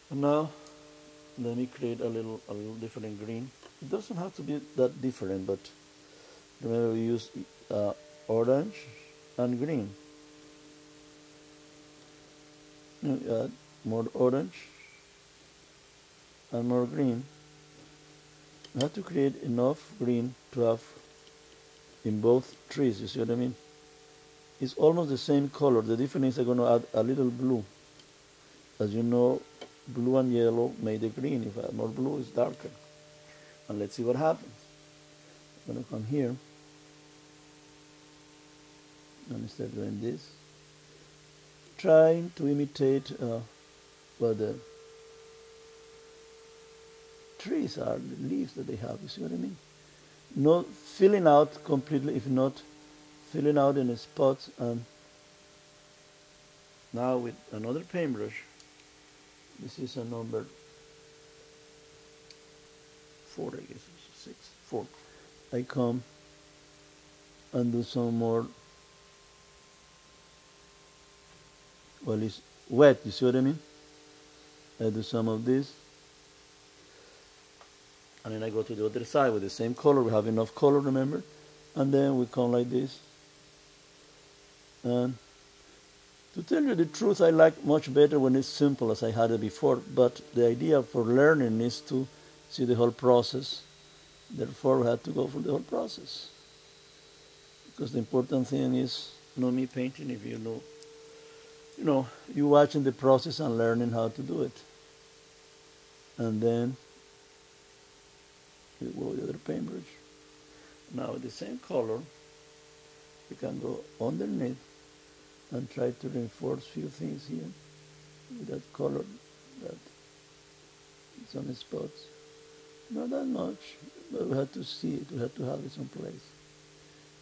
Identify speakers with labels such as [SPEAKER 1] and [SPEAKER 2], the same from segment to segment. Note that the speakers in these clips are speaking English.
[SPEAKER 1] And now let me create a little different green. It doesn't have to be that different, but remember we use orange and green. You add more orange and more green. You have to create enough green to have in both trees, you see what I mean? It's almost the same color. The difference is I'm going to add a little blue. As you know, blue and yellow make the green. If I add more blue, it's darker. And let's see what happens. I'm going to come here and start doing this. Trying to imitate what the trees are, the leaves that they have. You see what I mean? Not filling out completely, if not filling out in the spots. And now with another paintbrush, this is a number 4, I guess, 6, 4. I come and do some more. Well, it's wet, you see what I mean? I do some of this. And then I go to the other side with the same color. We have enough color, remember? And then we come like this. And to tell you the truth, I like much better when it's simple as I had it before. But the idea for learning is to see the whole process. Therefore, we had to go for the whole process. Because the important thing is not me painting, if you know, you watching the process and learning how to do it. And then you go with the other paintbrush. Now with the same color, you can go underneath and try to reinforce a few things here with that color, that some spots. Not that much, but we have to see it, we have to have it someplace.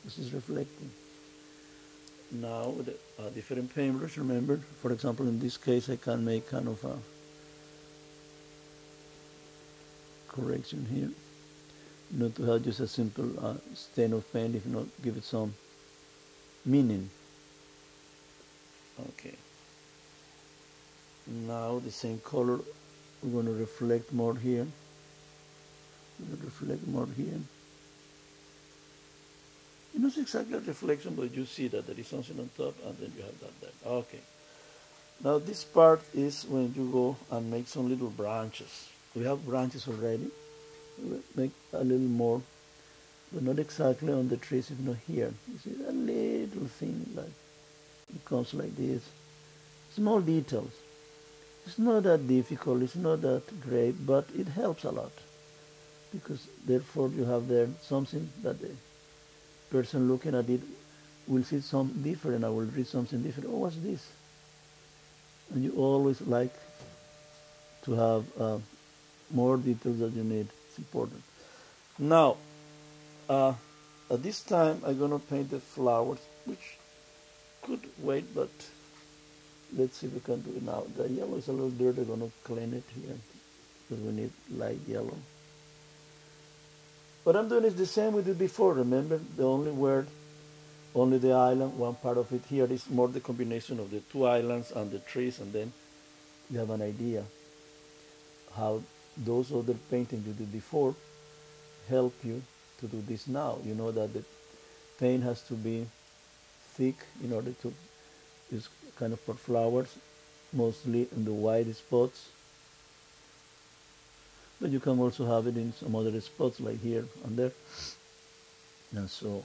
[SPEAKER 1] This is reflecting. Now with a different paintbrush, remember, for example, in this case I can make kind of a correction here. Not to have just a simple stain of paint, if not give it some meaning. Okay. Now the same color, we're going to reflect more here. We're going to reflect more here. It's not exactly a reflection, but you see that there is something on top, and then you have that there. Okay. Now this part is when you go and make some little branches. We have branches already. We'll make a little more, but not exactly on the trees, if not here. You see a little thing, like it comes like this. Small details. It's not that difficult, it's not that great, but it helps a lot. Because therefore you have there something that the person looking at it will see something different. I will read something different. Oh, what's this? And you always like to have more details that you need. It's important. Now, at this time, I'm going to paint the flowers, which could wait, but let's see if we can do it now. The yellow is a little dirty. I'm going to clean it here because we need light yellow. What I'm doing is the same we did before. Remember, the only word, only the island, one part of it here is more the combination of the two islands and the trees, and then you have an idea how those other paintings you did before help you to do this now. You know that the paint has to be thick in order to use kind of for flowers, mostly in the white spots. But you can also have it in some other spots like here and there. And so,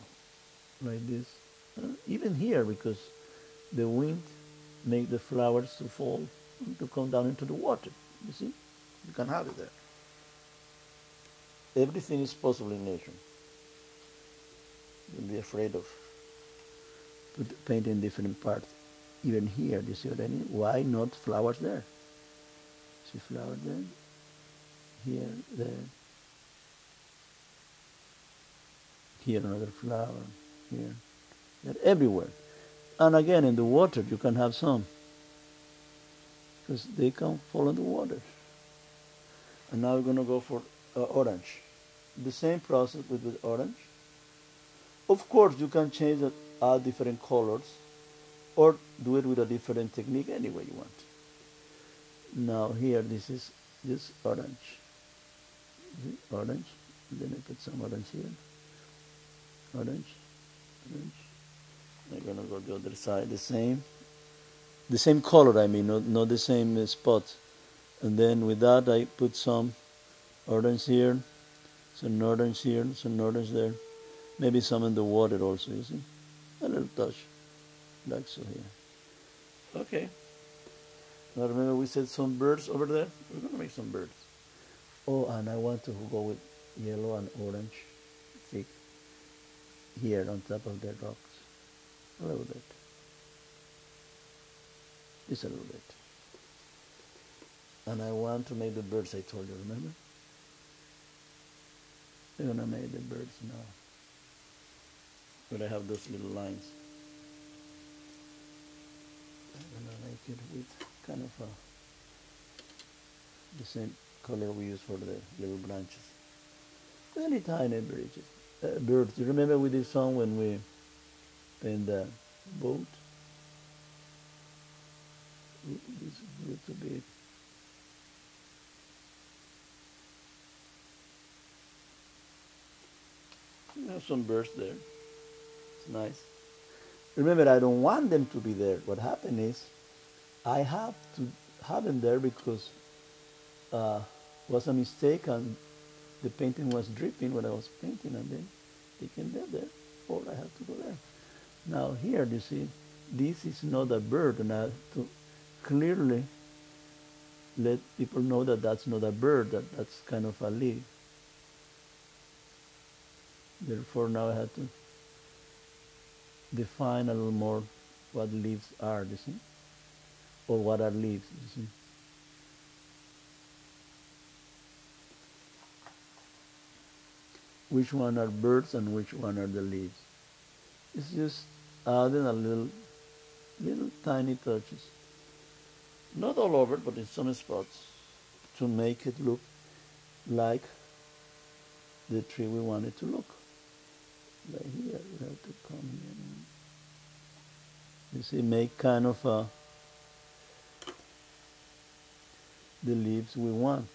[SPEAKER 1] like this. Even here, because the wind makes the flowers to fall, to come down into the water. You see? You can have it there. Everything is possible in nature. Don't be afraid of painting different parts. Even here, do you see what I mean? Why not flowers there? See flower there? Here, there. Here another flower. Here. They're everywhere. And again, in the water, you can have some. Because they can fall in the water. And now we're going to go for orange. The same process with orange. Of course, you can change it, add different colors, or do it with a different technique any way you want. Now here, this is just orange. See? Orange. Then I put some orange here. Orange. Orange. I'm gonna go the other side. The same color. I mean, not the same spot. And then with that, I put some orange here, some orange here, some orange there. Maybe some in the water also. You see, a little touch, like so here. Okay. Now remember we said some birds over there? We're going to make some birds. Oh, and I want to go with yellow and orange thick here on top of the rocks. A little bit. Just a little bit. And I want to make the birds I told you, remember? I'm going to make the birds now. But I have those little lines. I'm going to make it with kind of the same color we use for the little branches. Very tiny birds. You remember we did some when we paint the boat? This is a little bit. You have some birds there. It's nice. Remember, I don't want them to be there. What happened is, I have to have them there because was a mistake and the painting was dripping when I was painting, and then they came there, or I have to go there. Now here, you see, this is not a bird, and I have to clearly let people know that that's not a bird, that's kind of a leaf. Therefore, now I have to define a little more what leaves are, you see, or what are leaves, you see. Which one are birds and which one are the leaves. It's just adding a little tiny touches. Not all over, but in some spots, to make it look like the tree we want it to look. Like here, we have to come here. You see, make kind of the leaves we want.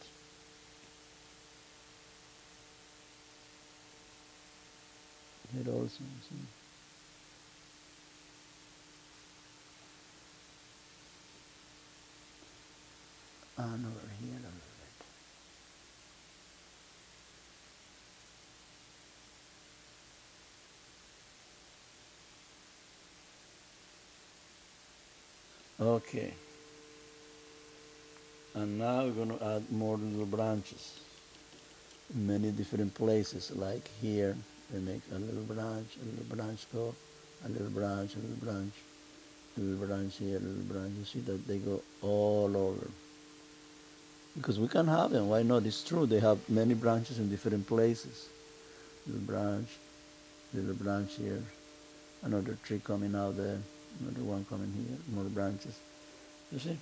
[SPEAKER 1] Here also, see. And over here a little bit. Okay. And now we're going to add more little branches in many different places, like here. They make a little branch go, a little branch, a little branch, a little branch here, a little branch. You see that they go all over. Because we can have them, why not? It's true, they have many branches in different places. Little branch here, another tree coming out there, another one coming here, more branches. You see?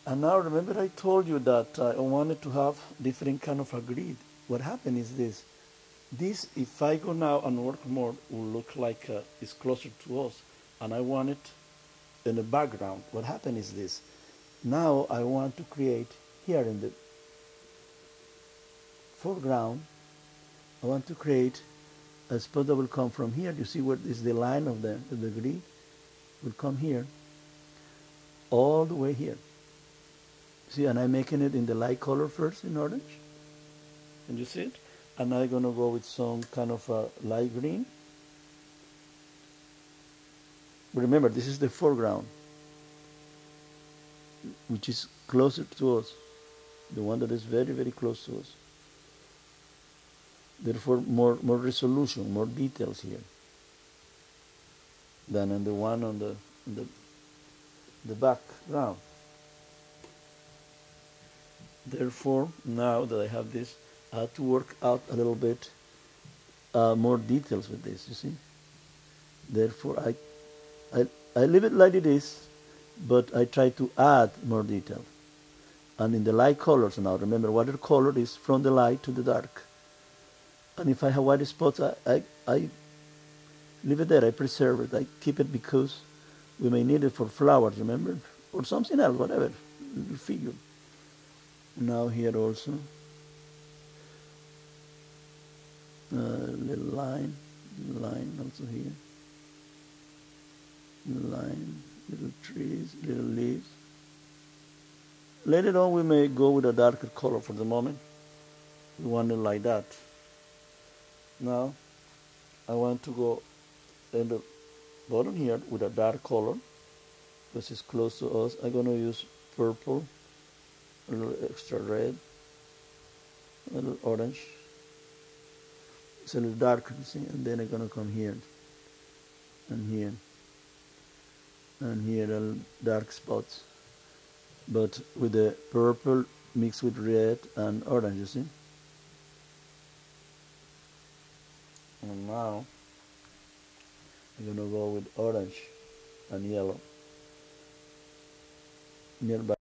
[SPEAKER 1] And now remember I told you that I wanted to have different kind of a grid. What happened is this. This, if I go now and work more, will look like it's closer to us. And I want it in the background. What happened is this. Now I want to create here in the foreground, I want to create a spot that will come from here. You see where is the line of the grid? Will come here, all the way here. See, and I'm making it in the light color first in orange. Can you see it? And I'm going to go with some kind of a light green. Remember, this is the foreground, which is closer to us, the one that is very, very close to us. Therefore, more resolution, more details here than in the one on the background. Therefore, now that I have this, I have to work out a little bit more details with this, you see. Therefore, I leave it like it is, but I try to add more detail. And in the light colors now, remember, watercolor is from the light to the dark. And if I have white spots, I leave it there, I preserve it, I keep it because we may need it for flowers, remember? or something else, whatever you figure. Now here also little line also here, line, little trees, little leaves. Later on we may go with a darker color. For the moment we want it like that. Now I want to go in the bottom here with a dark color because it's close to us. I'm going to use purple, a little extra red, a little orange. It's a little darker, you see, and then I'm going to come here and here and here, little dark spots, but with the purple mixed with red and orange, you see. And now I'm going to go with orange and yellow nearby.